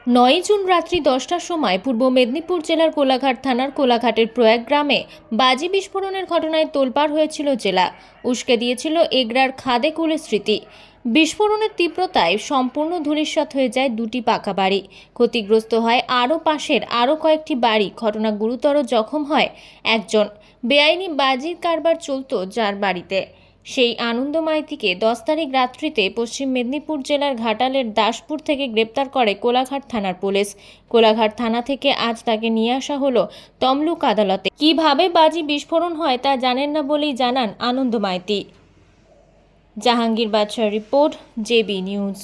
9 June রাত্রি 10টার সময় পূর্ব মেদিনীপুর জেলার কোলাঘাট থানার কোলাঘাটের প্রয়াগ গ্রামে বাজি বিস্ফোরণের ঘটনায় তোলপাড় হয়েছিল জেলা। উস্কে দিয়েছিল এগরার খাদে কুলের স্মৃতি। বিস্ফোরণের তীব্রতায় সম্পূর্ণ ধূলিসাৎ হয়ে যায় দুটি পাকা বাড়ি। ক্ষতিগ্রস্ত হয় পাশের আরও কয়েকটি বাড়ি। ঘটনা গুরুতর জখম হয় একজন। বেআইনি বাজির কারবার চলত যার বাড়িতে, সেই আনন্দ মাইতিকে 10 তারিখ রাত্রিতে পশ্চিম মেদিনীপুর জেলার ঘাটালের দাসপুর থেকে গ্রেপ্তার করে কোলাঘাট থানার পুলিশ। কোলাঘাট থানা থেকে আজ তাকে নিয়ে আসা হলো তমলুক আদালতে। কিভাবে বাজি বিস্ফোরণ হয় তা জানেন না বলেই জানান আনন্দ মাইতি। জাহাঙ্গীর বাদশাহ রিপোর্ট, জেবি নিউজ।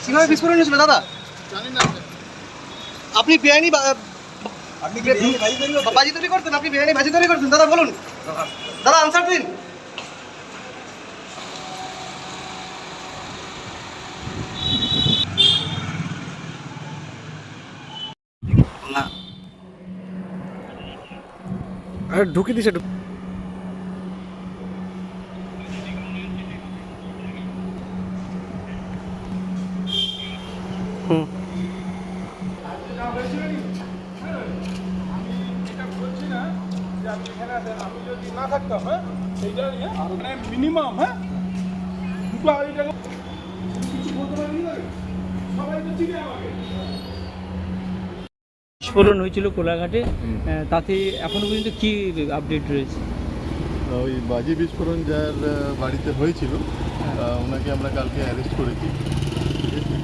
কিভাবে বিস্ফোরণ হয়েছিল দাদা? আপনি বেআইনি বাজি তৈরি করতেন? আপনি বেআইনি বাজি তৈরি করতেন দাদা? বলুন দাদা, আনসার দিন। আরে ঢুকে দিছে। হুম, আমি যদি না থাকতাম, হ্যাঁ সেইটা মানে মিনিমাম, হ্যাঁ দুটো আড়াই টাকা কিছু বলতে পারবি না, সবাই তো চিনে আমাকে। বিস্ফোরণ হয়েছিল কোলাঘাটে, তাতে এখনো পর্যন্ত কি আপডেট রয়েছে? ওই বাজি বিস্ফোরণ যার বাড়িতে হয়েছিল ওনাকে আমরা কালকে অ্যারেস্ট করেছি, ঠিক আছে।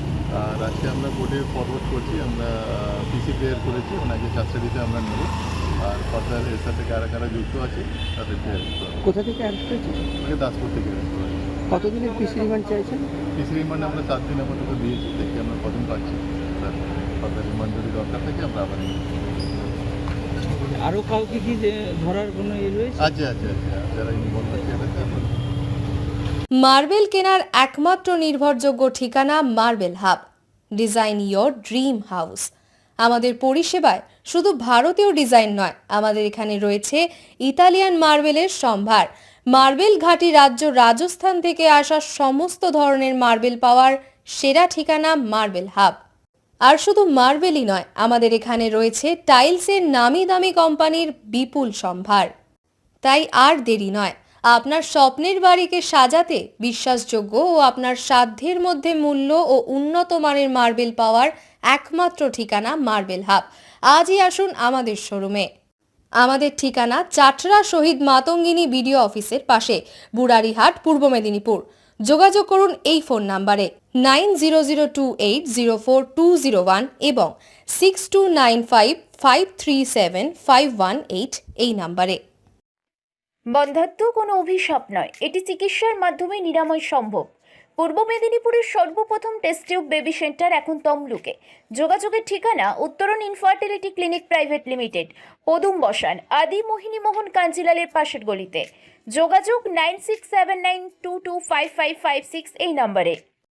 আর আজকে আমরা কোর্টে ফরওয়ার্ড করছি, আমরা পিসি প্রেয়ার করেছি, ওনাকে কাস্টাডিতে আমরা নেব। আর ফার্দার এর সাথে কারা কারা যুক্ত আছে তাদেরকে অ্যারেস্ট করা হবে। কোথা থেকে অ্যারেস্ট হয়েছে? ওনাকে দাসপুর থেকে অ্যারেস্ট করা হয়েছে। কতদিনের পিসি রিমান্ড চাইছেন? পিসি রিমান্ড আমরা 7 দিন আপাতত দিয়েছি, দেখি আমরা কদিন পাচ্ছি। ফার্দার রিমান্ড যদি দরকার থাকে আমরা আবার নিই। আরও কাউকে কি ধরার কোনো রয়েছে? আছে যারা ইনভলভ আছে এটাতে আমরা। মার্বেল কেনার একমাত্র নির্ভরযোগ্য ঠিকানা marble hub. Design your dream house. আমাদের পরিষেবায় শুধু ভারতীয় ডিজাইন নয়, আমাদের এখানে রয়েছে ইতালিয়ান মার্বেলের সম্ভার। মার্বেল ঘাঁটি রাজ্য রাজস্থান থেকে আসা সমস্ত ধরনের মার্বেল পাওয়ার সেরা ঠিকানা মার্বেল হাব। আর শুধু মার্বেলই নয়, আমাদের এখানে রয়েছে টাইলসের নামি দামি কোম্পানির বিপুল সম্ভার। তাই আর দেরি নয়, আপনার স্বপ্নের বাড়িকে সাজাতে বিশ্বাসযোগ্য ও আপনার সাধ্যের মধ্যে মূল্য ও উন্নত মানের মার্বেল পাওয়ার একমাত্র ঠিকানা মার্বেল হাব। আজই আসুন আমাদের শোরুমে। আমাদের ঠিকানা চাটরা শহীদ মাতঙ্গিনী বিডিও অফিসের পাশে, বুড়ারিহাট, পূর্ব মেদিনীপুর। যোগাযোগ করুন এই ফোন নাম্বারে 9002804201 এবং 6295537518 এই নাম্বারে। বন্ধ্যাত্ব কোনো অভিশাপ নয়, এটি চিকিৎসার মাধ্যমে নিরাময় সম্ভব। পূর্ব মেদিনীপুরের সর্বপ্রথম টেস্ট টিউব বেবি সেন্টার এখন তমলুকে। যোগাযোগের ঠিকানা উত্তরণ ইনফার্টিলিটি ক্লিনিক প্রাইভেট লিমিটেড, পদুম বসান, আদি মোহিনী মোহন কাঞ্জিলালের পাশের গলিতে। যোগাযোগ 9679225556 এই নম্বরে।